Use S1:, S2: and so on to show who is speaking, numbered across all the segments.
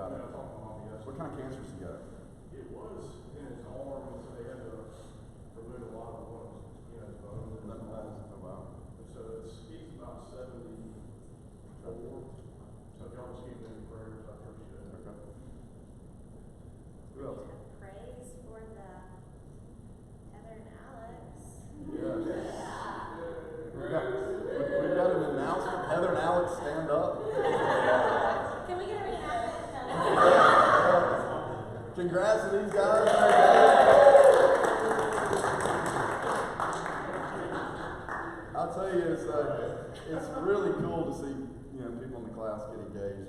S1: Got it.
S2: I talked to Mom yesterday.
S1: What kind of cancers he got?
S2: It was in his arm, and so they had to remove a lot of bones, his bones in his arm.
S1: Oh, wow.
S2: And so he's about 74. So if y'all just keep him in prayers, I appreciate it.
S1: Okay. Who else?
S3: Praise for the Heather and Alex.
S1: Yes. We've got an announcement. Heather and Alex, stand up.
S3: Can we get a reaction?
S1: Congrats to these guys. I'll tell you, it's really cool to see people in the class get engaged.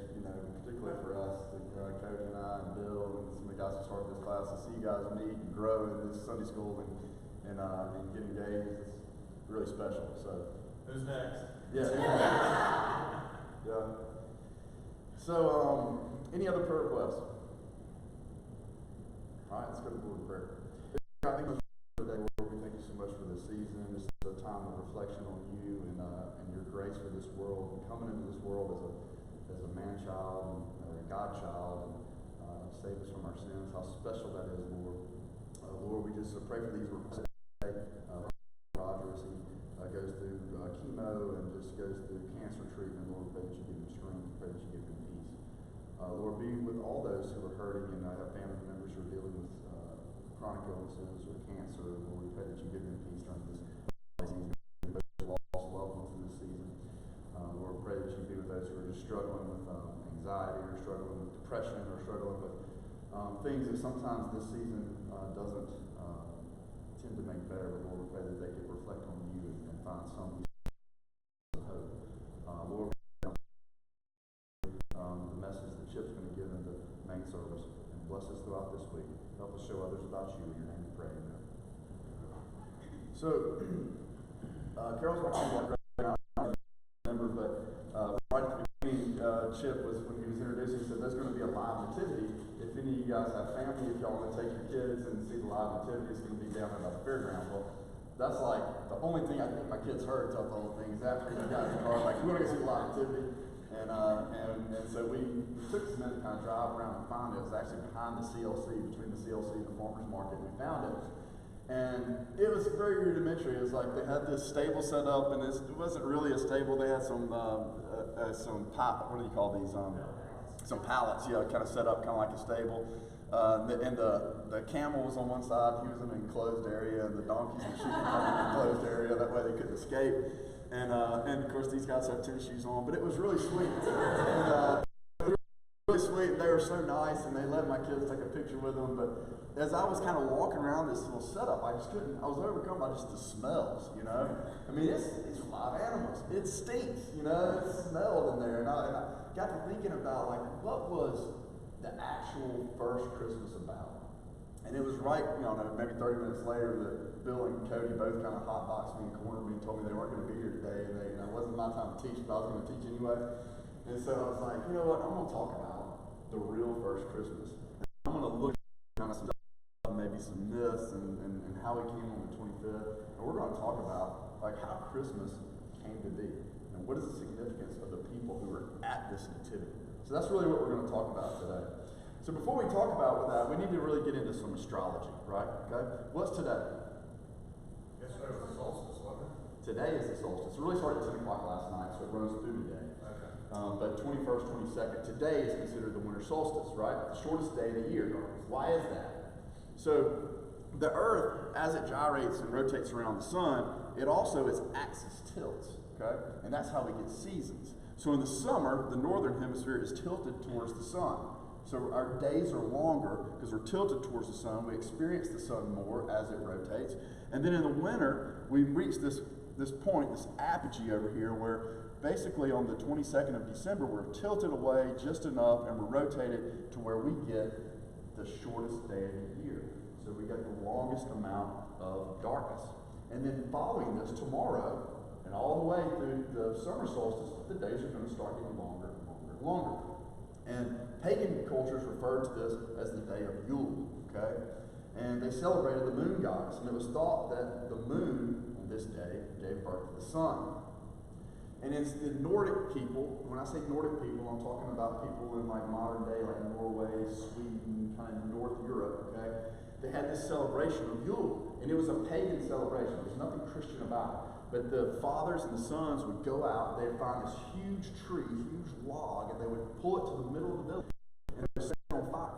S1: Particularly for us, Cody and I and Bill and some of the guys who started this class, to see you guys meet and grow in this Sunday school and get engaged. It's really special. So
S2: Who's next?
S1: yeah. Yeah. So any other prayer requests? All right, let's go to the Lord in prayer. I think today, Lord, we thank you so much for this season. This is a time of reflection on you and your grace for this world, and coming into this world as a man-child and a God-child, and save us from our sins. How special that is, Lord. Lord, we just pray for these requests today. Roger, as he goes through chemo and just goes through cancer treatment, Lord, pray that you give him strength, pray that you give him peace. Lord, be with all those who are hurting and have family members who are dealing with chronic illnesses or cancer. Lord, we pray that you give them peace during this season. Lost loved ones in this season. Lord, pray that you be with those who are just struggling with anxiety or struggling with depression or struggling with things that sometimes this season doesn't tend to make better. But Lord, we pray that they could reflect on you and find some hope. Lord, the message that Chip's going to give in the main service, and bless us throughout this week. Help us show others about you. In your name we pray. Amen. So, Carol's not going to remember, but right at the beginning, Chip was, when he was introducing, he said there's going to be a live nativity. If any of you guys have family, if y'all want to take your kids and see the live nativity, it's going to be down at the fairground. Well, that's like the only thing I think my kids heard throughout the whole thing is after we got in the car, like, we want to go see the live nativity. And so we took some minutes to kind of drive around and found it. It was actually behind the CLC, between the CLC and the farmer's market. We found it. And it was very rudimentary. It was like they had this stable set up, and it wasn't really a stable. They had some what do you call these? Some pallets, kind of set up kind of like a stable. And the camel was on one side. He was in an enclosed area, and the donkeys and sheep were in an enclosed area. That way they couldn't escape. And of course these guys have tennis shoes on, but it was really sweet. And it was really sweet. They were so nice, and they let my kids take a picture with them. But as I was kind of walking around this little setup, I was overcome by just the smells, I mean, these are live animals. It stinks, it smelled in there. And I got to thinking about, like, what was the actual first Christmas about? And it was right, maybe 30 minutes later that Bill and Cody both kind of hotboxed me and cornered me and told me they weren't going to be here today. And it wasn't my time to teach, but I was going to teach anyway. And so I was like, you know what, I'm going to talk about the real first Christmas. I'm going to look at kind of some stuff, maybe some myths and how it came on the 25th. And we're going to talk about like how Christmas came to be. And what is the significance of the people who were at this nativity. So that's really what we're going to talk about today. So before we talk about that, we need to really get into some astrology, right? Okay? What's today?
S2: Yesterday was the solstice, wasn't it?
S1: Today is the solstice. It really started at 10 o'clock last night, so it runs through the day.
S2: Okay.
S1: But 21st, 22nd, today is considered the winter solstice, right? The shortest day of the year. Why is that? So the Earth, as it gyrates and rotates around the sun, it also its axis tilts, okay? And that's how we get seasons. So in the summer, the northern hemisphere is tilted towards the sun. So our days are longer because we're tilted towards the sun. We experience the sun more as it rotates. And then in the winter, we reach this point, this apogee over here, where basically on the 22nd of December, we're tilted away just enough and we're rotated to where we get the shortest day of the year. So we get the longest amount of darkness. And then following this, tomorrow, and all the way through the summer solstice, the days are going to start getting longer and longer and longer. And pagan cultures referred to this as the day of Yule, okay? And they celebrated the moon goddess, and it was thought that the moon on this day gave birth to the sun. And it's the Nordic people. When I say Nordic people, I'm talking about people in like modern day, like Norway, Sweden, kind of North Europe, okay? They had this celebration of Yule, and it was a pagan celebration. There's nothing Christian about it. But the fathers and the sons would go out, they'd find this huge tree, huge log, and they would pull it to the middle of the village, and they would set it on fire.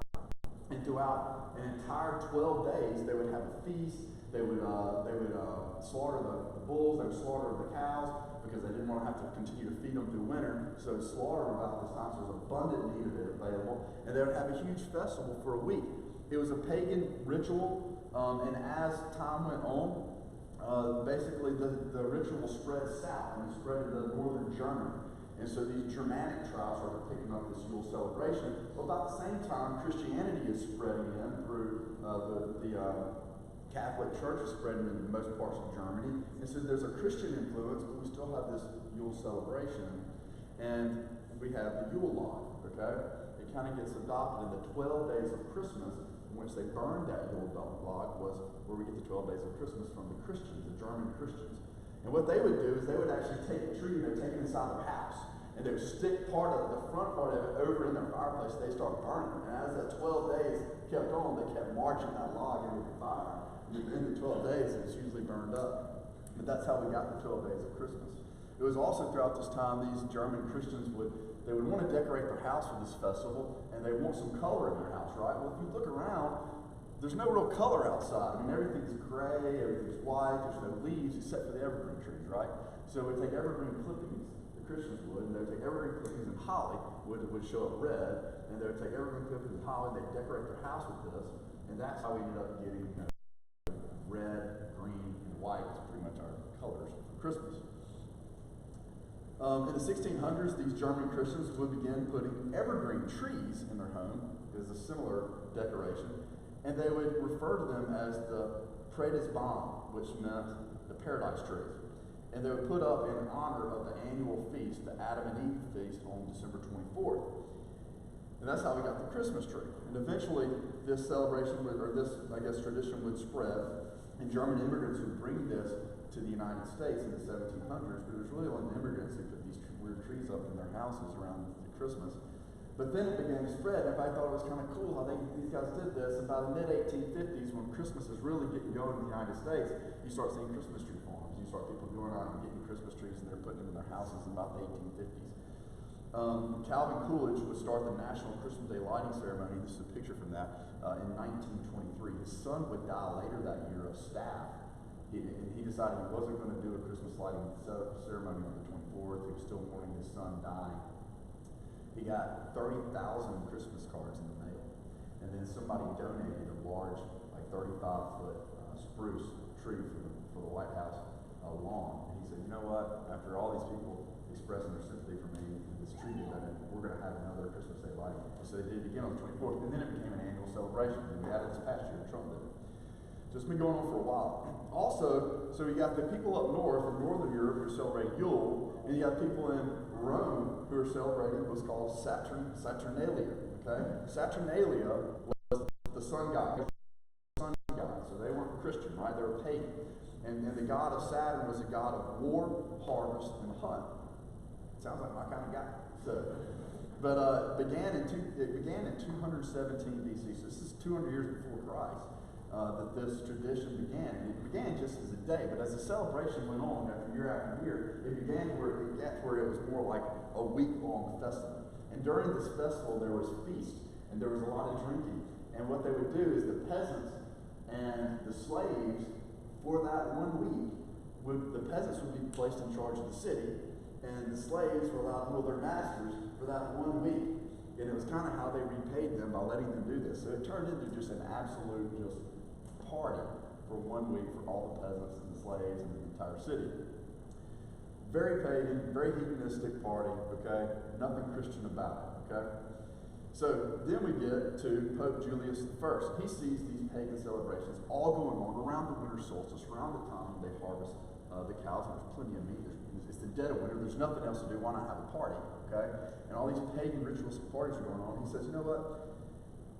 S1: And throughout an entire 12 days, they would have a feast. They would slaughter the bulls, they would slaughter the cows, because they didn't want to have to continue to feed them through winter. So slaughter about this time, so there was abundant meat of it available. And they would have a huge festival for a week. It was a pagan ritual, and as time went on, basically the ritual spread south and it spread into northern Germany. And so these Germanic tribes started picking up this Yule celebration. Well, about the same time, Christianity is spreading in through the Catholic Church is spreading in most parts of Germany. And so there's a Christian influence, but we still have this Yule celebration. And we have the Yule log, okay? It kind of gets adopted in the 12 days of Christmas, in which they burned that Yule log, was where we get the 12 days of Christmas from the Christians, the German Christians. And what they would do is they would actually take a tree and they'd take it inside their house. And they would stick part of the front part of it over in their fireplace. They start burning. And as that 12 days kept on, they kept marching that log into the fire. And in the 12 days, it was usually burned up. But that's how we got the 12 days of Christmas. It was also throughout this time, these German Christians would want to decorate their house for this festival, and they want some color in their house, right? Well, if you look around, there's no real color outside. I mean, everything's gray, everything's white, there's no leaves except for the evergreen trees, right? So we take evergreen clippings, the Christians would, and they would take evergreen clippings and holly would show up red, and they would take evergreen clippings and holly, and they'd decorate their house with this, and that's how we ended up getting red, green, and white is pretty much our colors for Christmas. In the 1600s, these German Christians would begin putting evergreen trees in their home as a similar decoration, and they would refer to them as the Predesbaum, which meant the paradise tree. And they would put up in honor of the annual feast, the Adam and Eve feast on December 24th. And that's how we got the Christmas tree. And eventually, this celebration, tradition would spread, and German immigrants would bring this to the United States in the 1700s, but it was really only the immigrants who put these weird trees up in their houses around Christmas. But then it began to spread. Everybody thought it was kind of cool how these guys did this. And by the mid-1850s, when Christmas is really getting going in the United States, you start seeing Christmas tree farms. You start people going out and getting Christmas trees, and they're putting them in their houses in about the 1850s. Calvin Coolidge would start the National Christmas Day lighting ceremony. This is a picture from that in 1923. His son would die later that year of staph. He decided he wasn't going to do a Christmas lighting ceremony on the 24th. He was still mourning his son dying. He got 30,000 Christmas cards in the mail. And then somebody donated a large, like 35-foot spruce tree for the White House lawn. And he said, you know what, after all these people expressing their sympathy for me, this tree donated, we're going to have another Christmas Day lighting. So they did it again on the 24th. And then it became an annual celebration. And we had it this past year, Trump did it. So it's been going on for a while. Also, so you got the people up north in Northern Europe who celebrate Yule, and you got people in Rome who are celebrating what's called Saturnalia. Okay, Saturnalia was the sun god. So they weren't Christian, right? They were pagan, and the god of Saturn was a god of war, harvest, and hunt. Sounds like my kind of guy. So, but it began in 217 BC. So this is 200 years before Christ. That this tradition began. It began just as a day, but as the celebration went on after year, it began where it was more like a week-long festival. And during this festival, there was feast, and there was a lot of drinking. And what they would do is the peasants and the slaves, for that 1 week, the peasants would be placed in charge of the city, and the slaves were allowed to rule their masters for that 1 week. And it was kind of how they repaid them by letting them do this. So it turned into just an absolute party for 1 week for all the peasants and the slaves and the entire city. Very pagan, very hedonistic party, okay? Nothing Christian about it, okay? So then we get to Pope Julius I. He sees these pagan celebrations all going on around the winter solstice, around the time they harvest the cows, and there's plenty of meat. It's the dead of winter, there's nothing else to do, why not have a party, okay? And all these pagan ritualistic parties are going on. He says, you know what?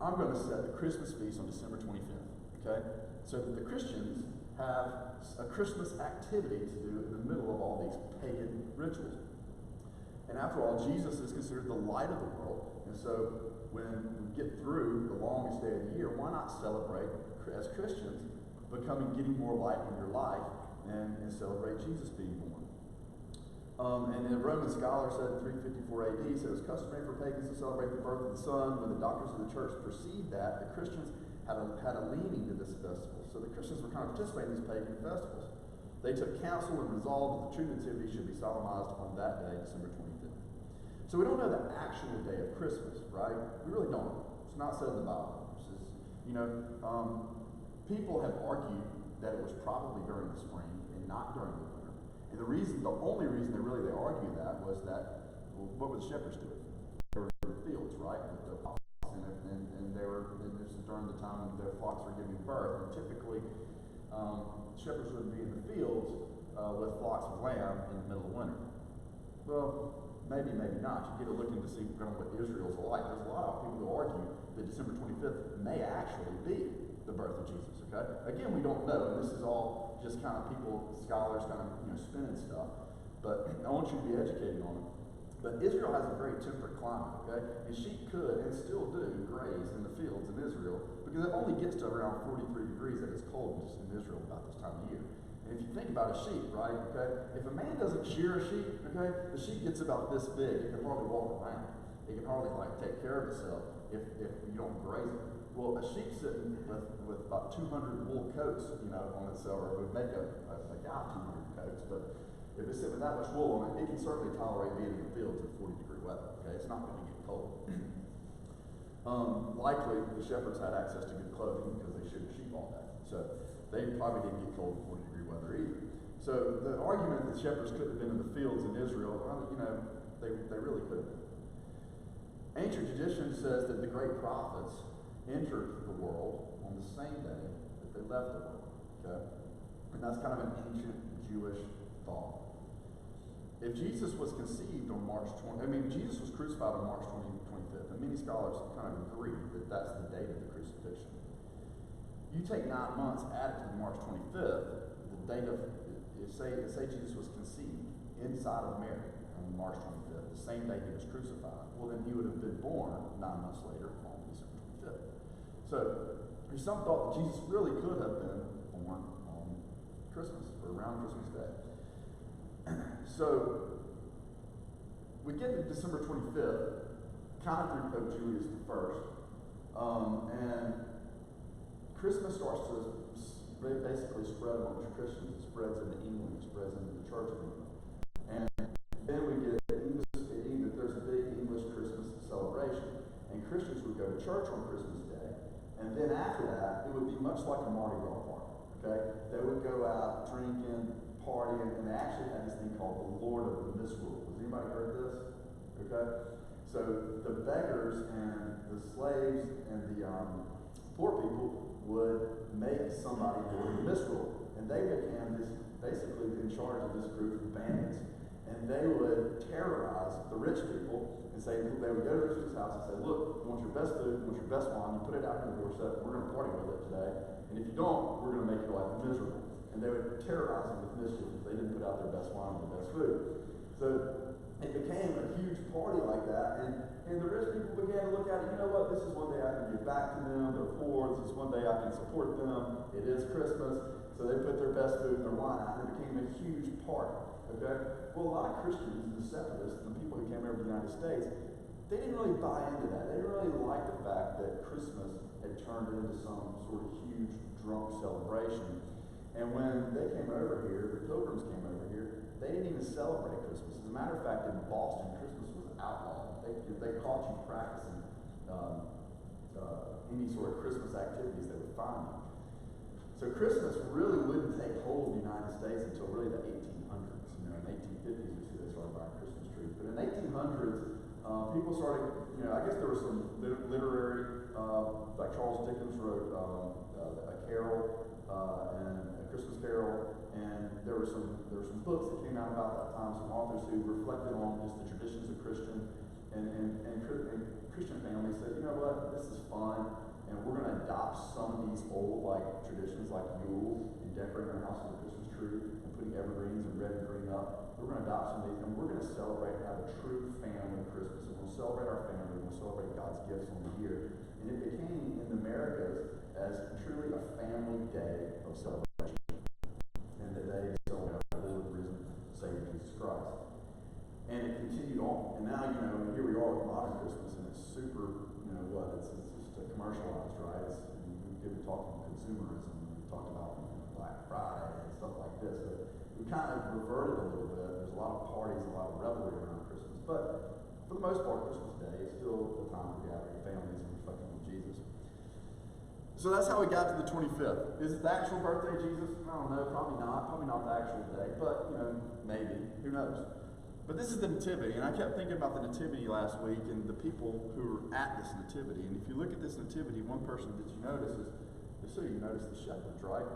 S1: I'm going to set the Christmas feast on December 25th. Okay? So that the Christians have a Christmas activity to do in the middle of all these pagan rituals. And after all, Jesus is considered the light of the world. And so when we get through the longest day of the year, why not celebrate as Christians getting more light in your life and celebrate Jesus being born? And a Roman scholar said in 354 AD, said it was customary for pagans to celebrate the birth of the sun. When the doctors of the church perceived that, the Christians had a leaning to this festival. So the Christians were kind of participating in these pagan festivals. They took counsel and resolved that the true nativity should be solemnized on that day, December 25th. So we don't know the actual day of Christmas, right? We really don't. It's not said in the Bible. It's just, people have argued that it was probably during the spring and not during the winter. And the only reason they argue that was that, well, what were the shepherds doing? They were in the fields, right, with their flocks, and this is during the time when their flocks were giving birth. And typically, shepherds would be in the fields with flocks of lamb in the middle of winter. Well, maybe not. You get to look into see kind of what Israel's like. There's a lot of people who argue that December 25th may actually be the birth of Jesus. Okay. Again, we don't know, and this is all just kind of scholars kind of spinning stuff. But I want you to be educated on it. But Israel has a very temperate climate, okay? And sheep could, and still do, graze in the fields in Israel, because it only gets to around 43 degrees at its coldest in Israel about this time of year. And if you think about a sheep, right, okay, if a man doesn't shear a sheep, okay, the sheep gets about this big. It can hardly walk around. It can hardly, take care of itself if you don't graze it. Well, a sheep sitting with about 200 wool coats, on itself, or would make a guy 200 coats, but if it's sitting with that much wool on it, it can certainly tolerate being in the fields in 40-degree weather. Okay, it's not going to get cold. Likely, the shepherds had access to good clothing because they sheared sheep all day, so they probably didn't get cold in 40-degree weather either. So the argument that shepherds couldn't have been in the fields in Israel, well, they really couldn't have. Ancient tradition says that the great prophets entered the world on the same day that they left the world. Okay, and that's kind of an ancient Jewish thought. If Jesus was conceived on Jesus was crucified on March 25th, and many scholars kind of agree that that's the date of the crucifixion. You take 9 months, add it to March 25th, the date of, say Jesus was conceived inside of Mary on March 25th, the same day he was crucified, well then he would have been born 9 months later on December 25th. So there's some thought that Jesus really could have been born on Christmas, or around Christmas Day. So we get to December 25th, kind of through Pope Julius I, and Christmas starts to basically spread amongst Christians. It spreads into England, it spreads into the Church of England. And then we get there's a big English Christmas celebration, and Christians would go to church on Christmas Day, and then after that, it would be much like a Mardi Gras party. Okay, they would go out drinking, partying, and they actually had this thing called the Lord of the Misrule. Has anybody heard this? Okay, so the beggars and the slaves and the poor people would make somebody Lord of the Misrule, and they became basically in charge of this group of bandits, and they would terrorize the rich people and say, they would go to the rich people's house and say, look, we want your best food, we want your best wine, you put it out on the doorstep, we're going to party with it today, and if you don't, we're going to make your life miserable. And they would terrorize them with mischief if they didn't put out their best wine and their best food. So it became a huge party like that, and the rich people began to look at it, this is one day I can give back to them, they're poor, this is one day I can support them, it is Christmas, so they put their best food and their wine out, and it became a huge party, okay? Well, a lot of Christians, the separatists, the people who came over to the United States, they didn't really buy into that. They didn't really like the fact that Christmas had turned into some sort of huge drunk celebration. And when they came over here, the Pilgrims came over here, they didn't even celebrate Christmas. As a matter of fact, in Boston, Christmas was outlawed. If they caught you practicing any sort of Christmas activities, they would fine you. So Christmas really wouldn't take hold of the United States until really the 1800s. In the 1850s, we see they started buying Christmas trees. But in the 1800s, people started, I guess there was some literary, like Charles Dickens wrote a carol, and a Christmas Carol, and there were some books that came out about that time, some authors who reflected on just the traditions of Christian and Christian families said, this is fun. and we're going to adopt some of these old traditions like Yule and decorating our house with a Christmas tree and putting evergreens and red and green up. We're going to adopt some of these, and we're going to celebrate and have a true family Christmas. And we'll celebrate our family, we'll celebrate God's gifts on the year. And it became in the Americas as truly a family day of celebration. And the day to celebrate our Lord, risen Savior Jesus Christ. And it continued on. And now, here we are with modern Christmas, and it's super, it's just commercialized, right? We've been talking consumerism, we've talked about Black Friday and stuff like this, but we kind of reverted a little bit. There's a lot of parties, a lot of revelry around Christmas. But for the most part, Christmas Day is still the time for gathering families and reflecting on Jesus. So that's how we got to the 25th. Is it the actual birthday of Jesus? I don't know, probably not. Probably not the actual day, but, maybe. Who knows? But this is the Nativity, and I kept thinking about the Nativity last week and the people who were at this Nativity. And if you look at this Nativity, one person that you notice is, you notice the shepherds, right?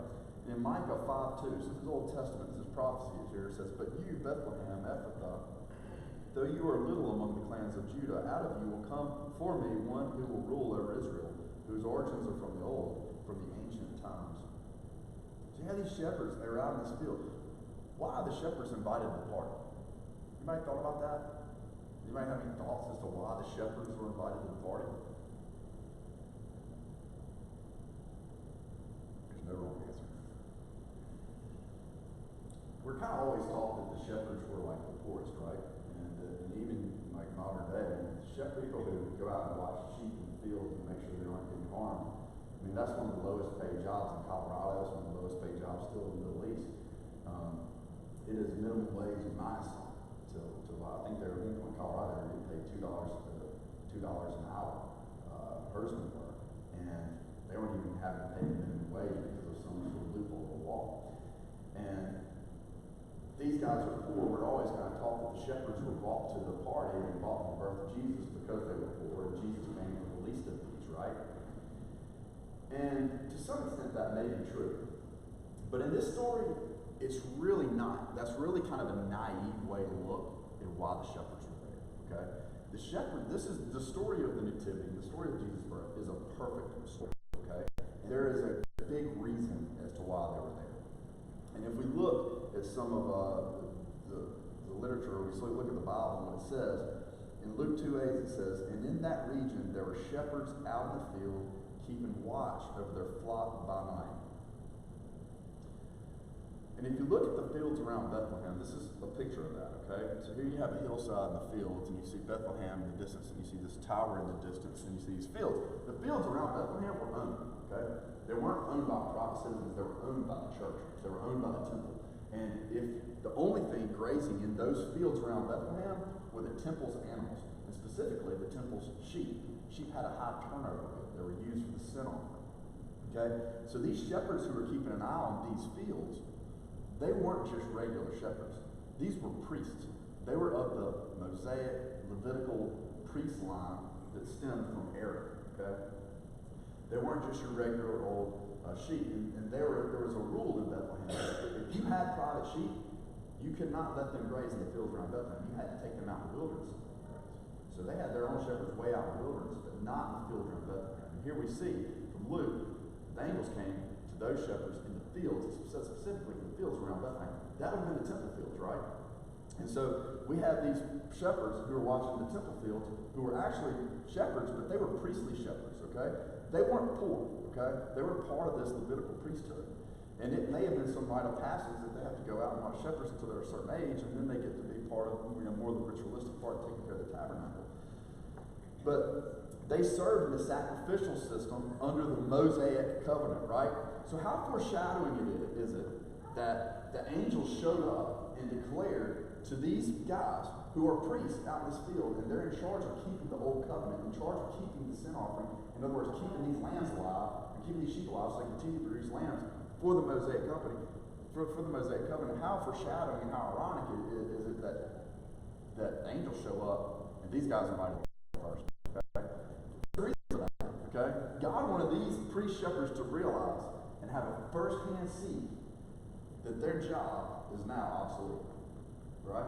S1: In Micah 5:2, so this is Old Testament, this is prophecy here, it says, "But you, Bethlehem, Ephrathah, though you are little among the clans of Judah, out of you will come for me one who will rule over Israel, whose origins are from the old, from the ancient times." So you have these shepherds, they're out in this field. Why are the shepherds invited to the party? Anybody thought about that? Anybody have any thoughts as to why the shepherds were invited to the party? There's no wrong answer. We're kind of always taught that the shepherds were like the poorest, right? And even like modern day, people who go out and watch sheep in the field and make sure they aren't getting harmed. I mean, that's one of the lowest paid jobs in Colorado. It's one of the lowest paid jobs still in the Middle East. It is minimum wage minus I think they're in Colorado, they're getting paid $2 an hour, herdsman work, and they weren't even having to pay minimum wage because of some sort of loophole of the law. And these guys are poor. We're always kind of taught that the shepherds were brought to the party and brought to the birth of Jesus because they were poor, and Jesus came for the least of these, right? And to some extent that may be true. But in this story, it's really not. That's really kind of a naive way to look at why the shepherds were there, okay? This is the story of the Nativity, the story of Jesus' birth is a perfect story, okay? There is a big reason as to why they were there. And if we look at some of the literature, we look at the Bible, what it says, in Luke 2:8 it says, "And in that region there were shepherds out in the field, keeping watch over their flock by night." And if you look at the fields around Bethlehem, this is a picture of that, okay? So here you have a hillside in the fields, and you see Bethlehem in the distance, and you see this tower in the distance, and you see these fields. The fields around Bethlehem were owned, okay? They weren't owned by private citizens, they were owned by the church. They were owned by the temple. And if the only thing grazing in those fields around Bethlehem were the temple's animals, and specifically the temple's sheep. Sheep had a high turnover rate. They were used for the sin offering, okay? So these shepherds who were keeping an eye on these fields, they weren't just regular shepherds. These were priests. They were of the Mosaic, Levitical priest line that stemmed from Aaron, okay? They weren't just your regular old sheep. And there was a rule in Bethlehem. If you had private sheep, you could not let them graze in the fields around Bethlehem. You had to take them out in the wilderness. So they had their own shepherds way out in the wilderness, but not in the fields around Bethlehem. And here we see from Luke, the angels came to those shepherds in the fields, it says specifically in the fields around Bethlehem. That would have been the temple fields, right? And so we have these shepherds who are watching the temple fields, who were actually shepherds, but they were priestly shepherds, okay? They weren't poor, okay? They were part of this Levitical priesthood. And it may have been some rite of passage that they have to go out and watch shepherds until they're a certain age, and then they get to be part of, more of the ritualistic part, taking care of the tabernacle. But they served in the sacrificial system under the Mosaic covenant, right? So how foreshadowing is it that the angels showed up and declared to these guys who are priests out in this field, and they're in charge of keeping the old covenant, in charge of keeping the sin offering, in other words, keeping these lambs alive, and keeping these sheep alive so they continue to produce lambs for the Mosaic company, for the Mosaic covenant. How foreshadowing and how ironic is it that angels show up and these guys invited first? Okay? The reason for that, okay? God wanted these priest shepherds to realize and have a first-hand see that their job is now obsolete, right?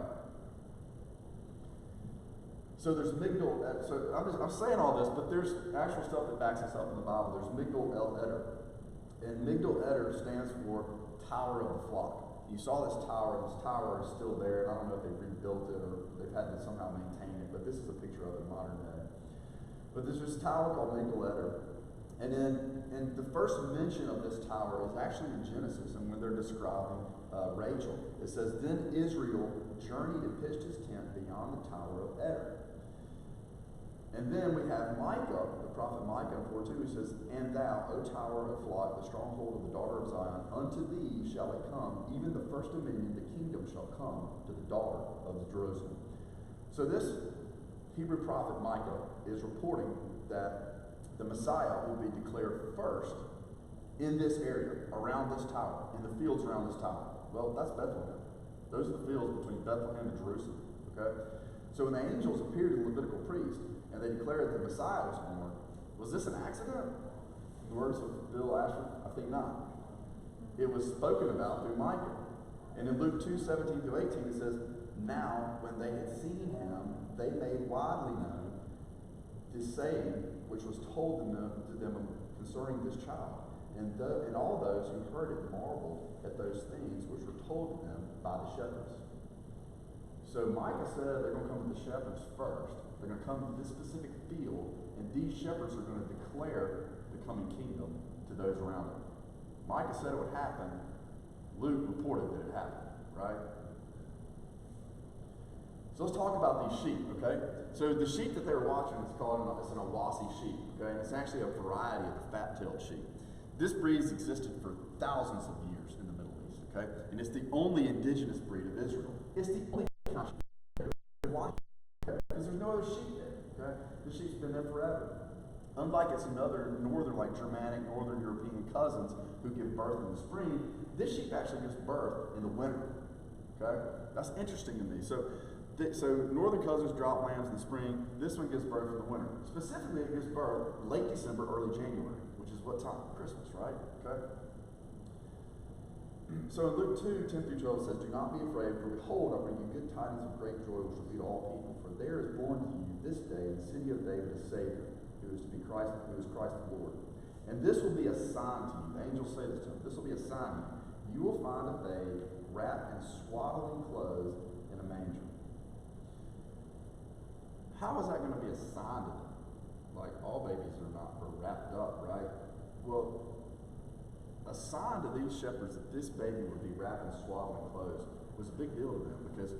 S1: So there's Migdal, so I'm saying all this, but there's actual stuff that backs this up in the Bible. There's Migdal El Eder. And Migdal Eder stands for Tower of the Flock. You saw this tower, and this tower is still there, and I don't know if they've rebuilt it or they've had to somehow maintain it, but this is a picture of it in modern day. But there's this tower called Migdal Eder. And the first mention of this tower is actually in Genesis, and when they're describing Rachel, it says, "Then Israel journeyed and pitched his tent beyond the Tower of Eder." And then we have Micah, the prophet Micah in 4:2, who says, "And thou, O tower of flock, the stronghold of the daughter of Zion, unto thee shall it come, even the first dominion, the kingdom shall come to the daughter of Jerusalem." So this Hebrew prophet Micah is reporting that the Messiah will be declared first in this area, around this tower, in the fields around this tower. Well, that's Bethlehem. Those are the fields between Bethlehem and Jerusalem. Okay? So when the angels appeared to the Levitical priest and they declared that the Messiah was born, was this an accident? In the words of Bill Ashford, I think not. It was spoken about through Micah. And in Luke 2:17-18, it says, "Now, when they had seen him, they made widely known this saying which was told to them concerning this child. And all those who heard it marveled at those things which were told to them by the shepherds." So Micah said they're going to come to the shepherds first. They're going to come to this specific field, and these shepherds are going to declare the coming kingdom to those around them. Micah said it would happen. Luke reported that it happened, right? So let's talk about these sheep, okay? So the sheep that they were watching is called it's an Awasi sheep, okay? And it's actually a variety of the fat-tailed sheep. This breed has existed for thousands of years in the Middle East, okay? And it's the only indigenous breed of Israel. It's the only kind of sheep because there's no other sheep there, okay? The sheep's been there forever. Unlike its northern, like Germanic, northern European cousins who give birth in the spring, this sheep actually gives birth in the winter, okay? That's interesting to me. So northern cousins drop lambs in the spring. This one gives birth in the winter. Specifically, it gives birth late December, early January, which is what time? Christmas, right? Okay. So in Luke 2:10-12 it says, "Do not be afraid, for behold, I bring you good tidings of great joy, which will be to all people. For there is born to you this day in the city of David a Savior, who is Christ the Lord. And this will be a sign to you." The angels say this to him. "This will be a sign to you. You will find a babe wrapped in swaddling clothes in a manger." How is that going to be a sign to them? Like, all babies are not wrapped up, right? Well, a sign to these shepherds that this baby would be wrapped in swaddling clothes was a big deal to them, because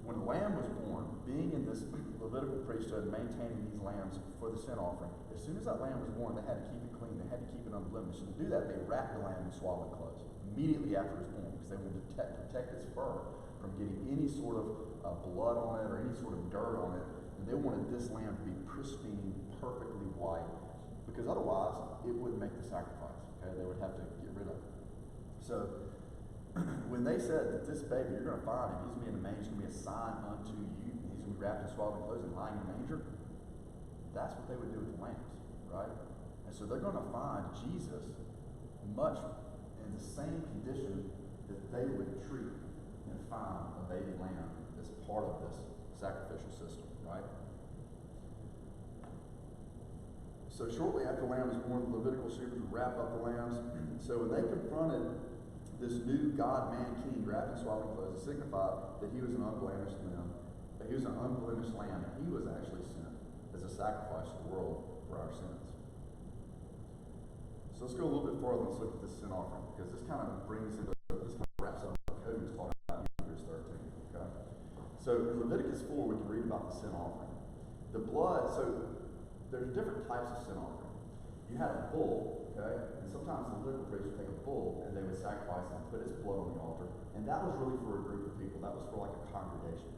S1: when a lamb was born, being in this Levitical priesthood, maintaining these lambs for the sin offering, as soon as that lamb was born, they had to keep it clean. They had to keep it unblemished. And to do that, they wrapped the lamb in swaddling clothes immediately after it was born, because they wanted to protect its fur from getting any sort of blood on it or any sort of dirt on it. And they wanted this lamb to be pristine, perfectly white, because otherwise it wouldn't make the sacrifice. Okay, they would have to get rid of it. So when they said that this baby, you're going to find him, he's going to be in a manger, he's going to be a sign unto you, and he's going to be wrapped in swaddling clothes and lying in a manger, that's what they would do with the lambs, right? And so they're going to find Jesus much in the same condition that they would treat and find a baby lamb as part of this sacrificial system, right? So shortly after the lamb was born, the Levitical shepherds would wrap up the lambs. So when they confronted this new God-man king wrapped in swaddling clothes, it signified that he was an unblemished lamb, that he was an unblemished lamb, and he was actually sent as a sacrifice to the world for our sins. So let's go a little bit further. Let's look at this sin offering, because this kind of wraps up what Cody was talking about in Hebrews 13. Okay? So in Leviticus 4, we can read about the sin offering. The blood, so there's different types of sin offering. You had a bull, okay? And sometimes the Levitical priest would take a bull and they would sacrifice it and put its blood on the altar. And that was really for a group of people. That was for like a congregation.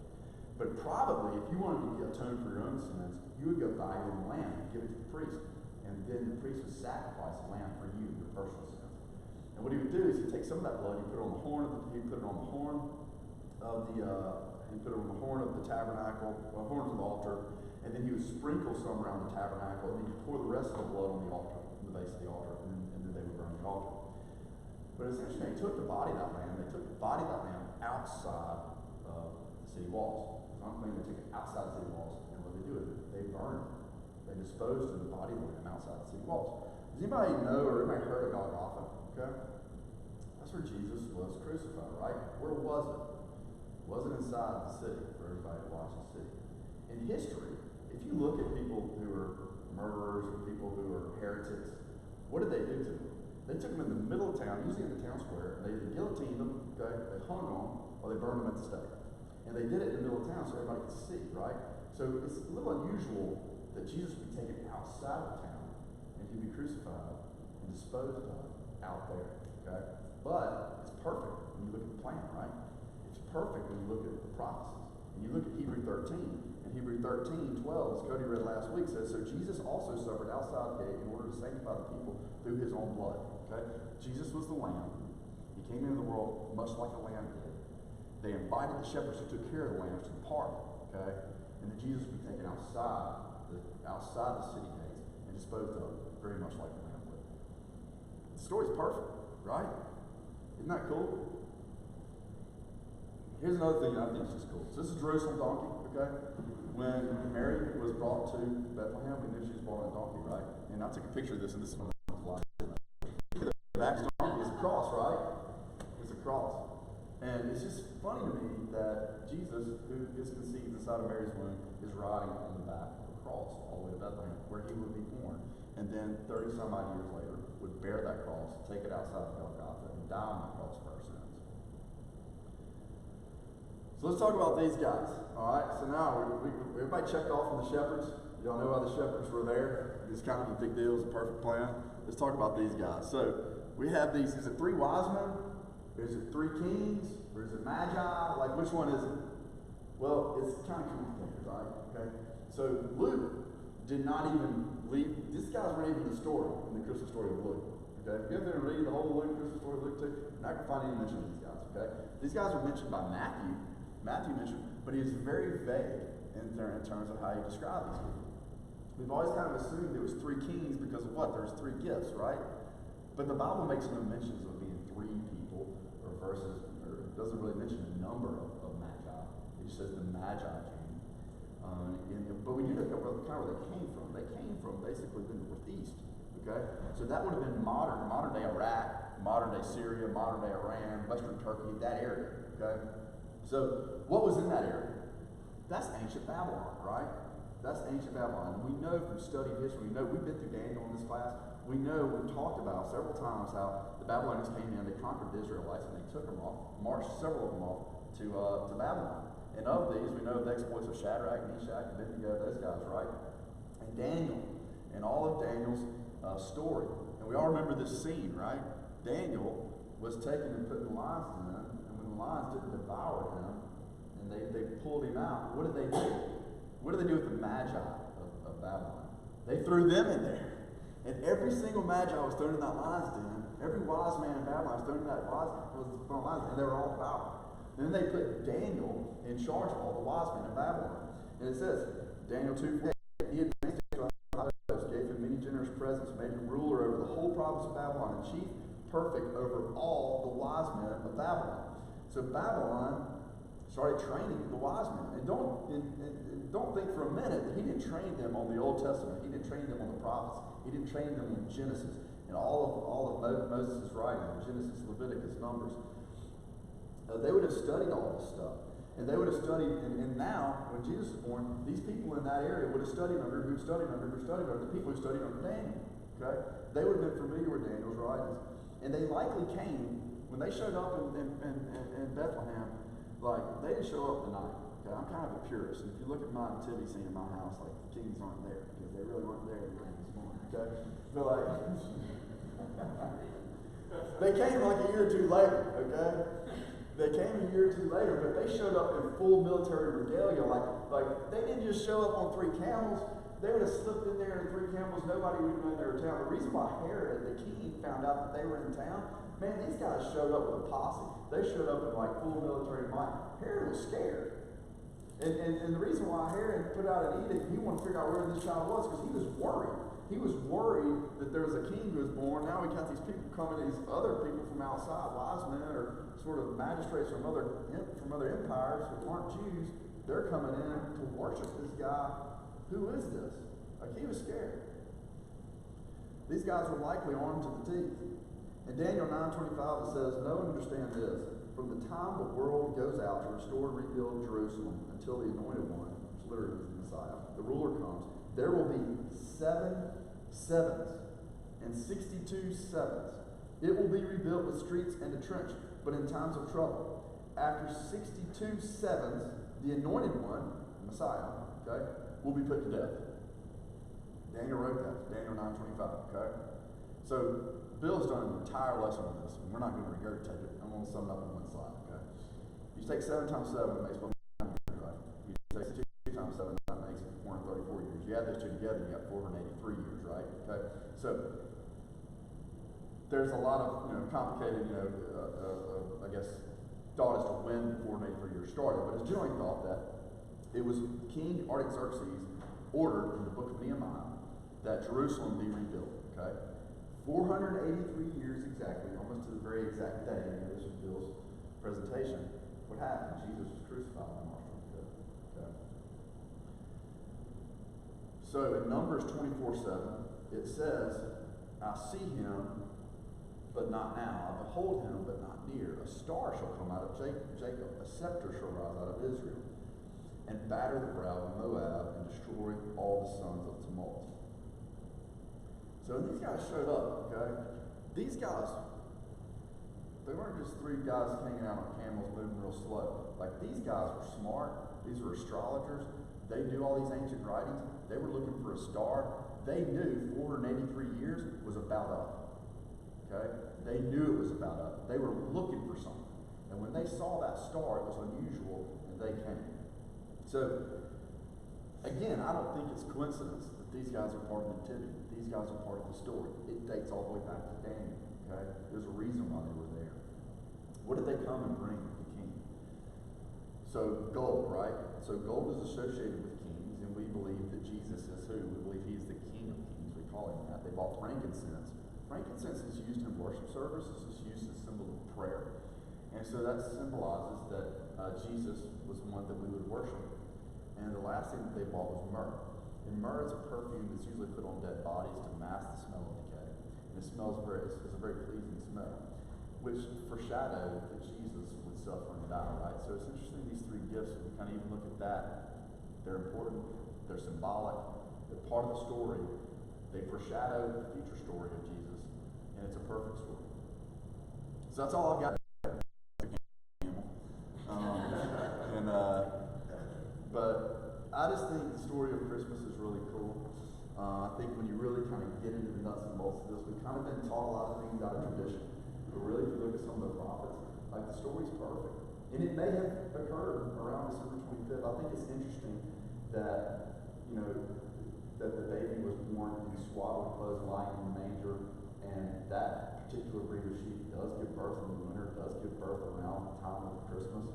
S1: But probably, if you wanted to atone for your own sins, you would go buy your own lamb and give it to the priest. And then the priest would sacrifice a lamb for you, your personal sins. And what he would do is he'd take some of that blood, he'd put it on the horn of the tabernacle, or horns of the altar, and then he would sprinkle some around the tabernacle, and then he'd pour the rest of the blood on the altar, on the base of the altar, and then they would burn the altar. But essentially, they took the body of that lamb, outside of the city walls. It was unclean, they took it outside the city walls and do they do with it? They burn it. They dispose of the body of the lamb outside the city walls. Does anybody know or anybody heard of Golgotha? Okay? That's where Jesus was crucified, right? Where was it? It wasn't inside the city for everybody to watch and see. In history, if you look at people who are murderers or people who are heretics, what did they do to them? They took them in the middle of town, usually in the town square, and they guillotined them, okay? They hung them, or they burned them at the stake. And they did it in the middle of town so everybody could see, right? So it's a little unusual that Jesus would be taken outside of town and he'd be crucified and disposed of out there, okay? But it's perfect when you look at the plan, right? It's perfect when you look at the prophecies. And you look at Hebrew 13, and Hebrew 13:12, as Cody read last week, says, so Jesus also suffered outside the gate in order to sanctify the people through his own blood, okay? Jesus was the lamb. He came into the world much like a lamb did. They invited the shepherds who took care of the lambs to the party, okay? And then Jesus would be taken outside the city gates and disposed of very much like a lamb would. The story's perfect, right? Isn't that cool? Here's another thing I think is just cool. So this is Jerusalem donkey, okay? When Mary was brought to Bethlehem, we knew she was brought on a donkey, right? And I took a picture of this, and this is one of the back donkey is a cross, right? It's a cross. And it's just funny to me that Jesus, who is conceived inside of Mary's womb, is riding on the back of a cross all the way to Bethlehem, where he would be born. And then 30 some odd years later, would bear that cross, take it outside of Golgotha, and die on that cross for our sins. So let's talk about these guys. All right. So now everybody checked off on the shepherds. Y'all know why the shepherds were there. It's kind of a big deal. It's a perfect plan. Let's talk about these guys. So we have these. Is it 3 wise men? Is it 3 kings? Or is it magi? Like, which one is it? Well, it's kind of complicated, right? Okay. So Luke did not even leave. These guys weren't even in the story, in the Christmas story of Luke. Okay. If you ever read the whole Luke Christmas story of Luke 2, you're not going to find any mention of these guys. Okay. These guys are mentioned by Matthew. Matthew mentioned, but he is very vague in terms of how he described these people. We've always kind of assumed it was 3 kings because of what? There's 3 gifts, right? But the Bible makes no mentions of being 3 people or verses, or it doesn't really mention a number of magi. It just says the magi came. But we do know kind of where they came from. They came from basically the northeast. Okay? So that would have been modern day Iraq, modern day Syria, modern day Iran, Western Turkey, that area. Okay? So what was in that area? That's ancient Babylon, right? That's ancient Babylon. We know from studying history, we've been through Daniel in this class. We know, we've talked about several times how the Babylonians came in, they conquered the Israelites, and they took them off, marched several of them off to Babylon. And of these, we know the exploits of Shadrach, Meshach, Abednego, those guys, right? And Daniel, and all of Daniel's story. And we all remember this scene, right? Daniel was taken and put in the lion's den, and when the lions didn't devour him, and they pulled him out, what did they do? What did they do with the magi of Babylon? They threw them in there. And every single magi was thrown in that lion's den. Every wise man in Babylon was thrown in that lion's den, and they were all devoured. And then they put Daniel in charge of all the wise men in Babylon. And it says, Daniel 2:4, he advanced to the host, gave him many generous presents, made him ruler over the whole province of Babylon, and chief perfect over all the wise men of Babylon. So Babylon started training the wise men. And don't think for a minute that he didn't train them on the Old Testament. He didn't train them on the prophets. He didn't train them on Genesis and all of Moses' writings, Genesis, Leviticus, Numbers. They would have studied all this stuff. And they would have studied, and now, when Jesus was born, these people in that area would have studied under the people who studied under Daniel. Okay? They would have been familiar with Daniel's writings. And they likely came, when they showed up in Bethlehem, like, they didn't show up tonight. Okay? I'm kind of a purist. And if you look at my nativity scene in my house, like, the kings aren't there, because they really weren't there this morning. Okay? But, like, they came like a year or two later, okay? They came a year or two later, but they showed up in full military regalia. Like they didn't just show up on 3 camels. They would have slipped in there in 3 camels. Nobody would have known they were in town. The reason why Herod, the king, found out that they were in town, man, these guys showed up with a posse. They showed up in like full military might. Herod was scared. And the reason why Herod put out an edict, he wanted to figure out where this child was, because he was worried. He was worried that there was a king who was born. Now we got these people coming, these other people from outside, wise men or sort of magistrates from other empires who aren't Jews. They're coming in to worship this guy Who is this? Like, he was scared. These guys were likely armed to the teeth. In Daniel 9:25 it says, "Know and understand this, from the time the world goes out to restore and rebuild Jerusalem until the Anointed One," which literally is the Messiah, the ruler comes, "there will be 7 sevens and 62 sevens. It will be rebuilt with streets and a trench, but in times of trouble. After 62 sevens, the Anointed One, the Messiah, okay, will be put to death." Daniel wrote that, Daniel 9:25, okay? So, Bill's done an entire lesson on this, and we're not going to regurgitate it. I'm going to sum it up in one slide, okay? You take 7 times 7, it makes 100 years, right? You take 2 times 7, that makes 434 years. You add those two together, you got 483 years, right? Okay? So, there's a lot of, complicated, I guess, thought as to when 483 years started, but it's generally thought that it was King Artaxerxes ordered in the book of Nehemiah that Jerusalem be rebuilt, okay? 483 years exactly, almost to the very exact day, and this was Bill's presentation. What happened? Jesus was crucified on March 25th, okay? So in Numbers 24:7, it says, "I see him, but not now. I behold him, but not near. A star shall come out of Jacob, a scepter shall rise out of Israel, and batter the brow of Moab, and destroy all the sons of tumult." So these guys showed up, okay? These guys, they weren't just 3 guys hanging out on camels moving real slow. Like, these guys were smart. These were astrologers. They knew all these ancient writings. They were looking for a star. They knew 483 years was about up. Okay? They knew it was about up. They were looking for something. And when they saw that star, it was unusual, and they came. So, again, I don't think it's coincidence that these guys are part of the nativity. These guys are part of the story. It dates all the way back to Daniel. Okay? There's a reason why they were there. What did they come and bring the king? So gold, right? So gold is associated with kings, and we believe that Jesus is who? We believe he's the King of Kings. We call him that. They bought frankincense. Frankincense is used in worship services. It's used as a symbol of prayer. And so that symbolizes that Jesus was one that we would worship. And the last thing that they bought was myrrh. And myrrh is a perfume that's usually put on dead bodies to mask the smell of decay. And it smells it's a very pleasing smell, which foreshadowed that Jesus would suffer and die, right? So it's interesting, these 3 gifts, we kind of even look at that. They're important, they're symbolic, they're part of the story. They foreshadow the future story of Jesus, and it's a perfect story. So that's all I've got. But I just think the story of Christmas is really cool. I think when you really kind of get into the nuts and bolts of this, we've kind of been taught a lot of things out of tradition. But really, if you look at some of the prophets, like, the story's perfect. And it may have occurred around December 25th. I think it's interesting that, that the baby was born in swaddling clothes, lying in the manger, and that particular breed of sheep does give birth in the winter, does give birth around the time of Christmas.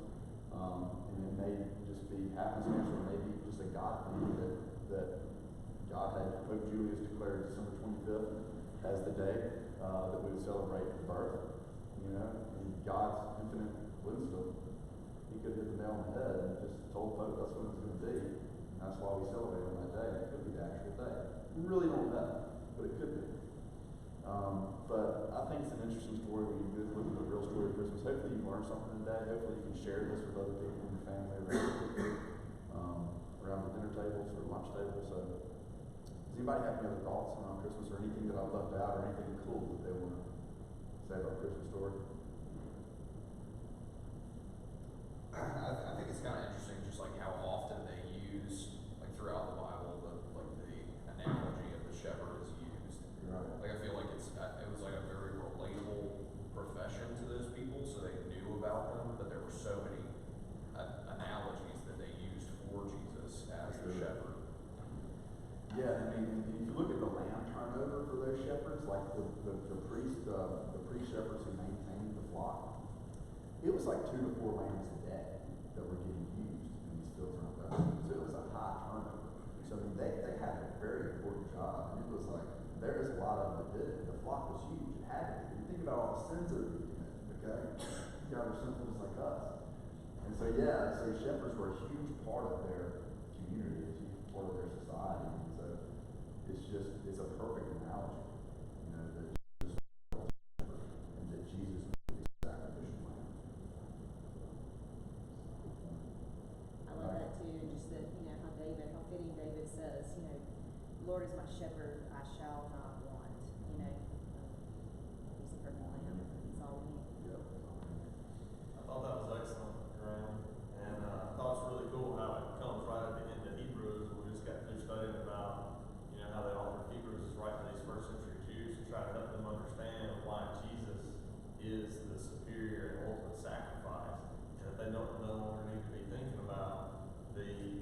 S1: And it may just be happenstance, or maybe just a God thing that God had Pope Julius declare December 25th as the day that we would celebrate the birth. And God's infinite wisdom, he could hit the nail on the head and just told Pope that's what it's going to be. And that's why we celebrate on that day. It could be the actual day. We really don't know, but it could be. But I think it's an interesting story when you look at the real story of Christmas. Hopefully you learn something today. Hopefully you can share this with other people in your family, around the dinner tables or lunch tables. So, does anybody have any other thoughts around Christmas, or anything that I've left out, or anything cool that they want to say about Christmas story?
S4: I think it's kind of interesting, just like how often they use, like throughout the Bible, the analogy of the shepherd is used.
S1: Right.
S4: Like, I feel like it was like a very relatable profession to those people, so they knew about them, but there were so many analogies that they used for Jesus as the shepherd.
S1: Yeah, I mean, if you look at the lamb turnover for those shepherds, like the priest shepherds who maintained the flock, it was like 2 to 4 lambs a day that were getting used in these fields around Bethlehem. So it was a high turnover. So I mean, they had a very important job, and it was like there is a lot of them that did it. The flock was huge. It had to be. You think about all the sins that were committed, okay? You guys are sinful just like us. And so shepherds were a huge part of their community, a huge part of their society. And so it's a perfect analogy, you know, that Jesus and that Jesus was the sacrificial lamb.
S5: I love that too, and just that, how fitting David says, Lord is my shepherd, I shall not want, he's the perfect lamb, that's all we need.
S1: Yep.
S2: I thought that was excellent, Graham, and I thought it's really cool how it comes right at the end of Hebrews. We just got through studying about, how the author of Hebrews is writing to these first century Jews to try to help them understand why Jesus is the superior and ultimate sacrifice, and that they no longer need to be thinking about the,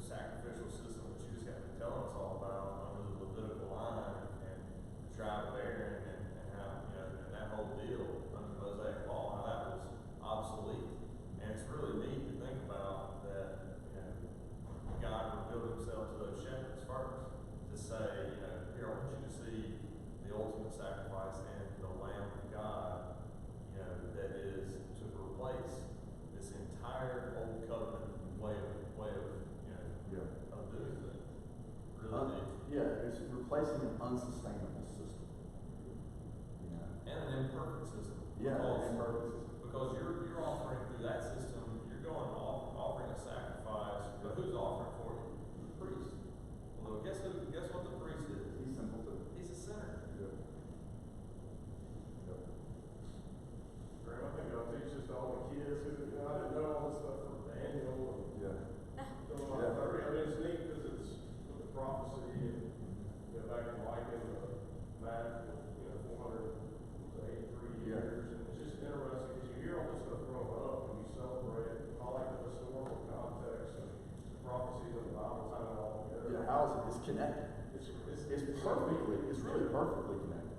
S2: sacrificial system that you just got to be telling us all about under the Levitical line and the tribe of Aaron and how, and that whole deal under the Mosaic law, how that was obsolete. And it's really neat to think about that, God revealed himself to those shepherds first to say, here, I want you to see the ultimate sacrifice and the Lamb of God, that is to replace this entire old covenant way of of doing things. Really neat.
S1: Yeah, it's replacing an unsustainable system.
S2: And an imperfect system.
S1: Yeah,
S2: because,
S1: an imperfect system.
S2: Because you're offering through that system, you're going offering a sacrifice, but who's offering for you? The priest. Well, guess what the priest is?
S1: He's simple too.
S2: He's a sinner.
S1: Yep. Yep.
S2: Graham, I think I'll teach this to all the kids who, I didn't know all this stuff from Daniel and
S1: Yeah.
S2: it's neat because it's with the prophecy and, back in Micah and the Matt, 483 years. And it's just interesting because you hear all this stuff growing up and you celebrate it. I like the historical context and the prophecies of the Bible tying it all together.
S1: Yeah, how is it? It's connected. It's really perfectly connected.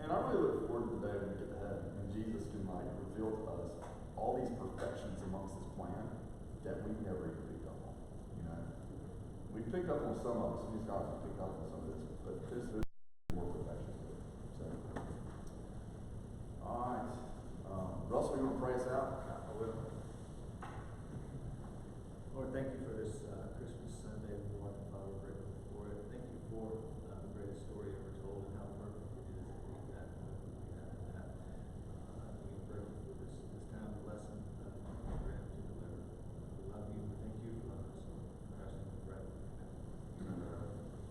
S1: And I really look forward to the day when we get to heaven and Jesus can reveal to us all these perfections amongst his plan that we never even picked up on. We picked up on some of it, some of these guys have picked up on some of this, but there's more perfections to it. So, all right. Russell, you want to pray us out?
S6: I will. Lord, thank you for this Christmas Sunday, Lord. Father, we're grateful for it. Thank you for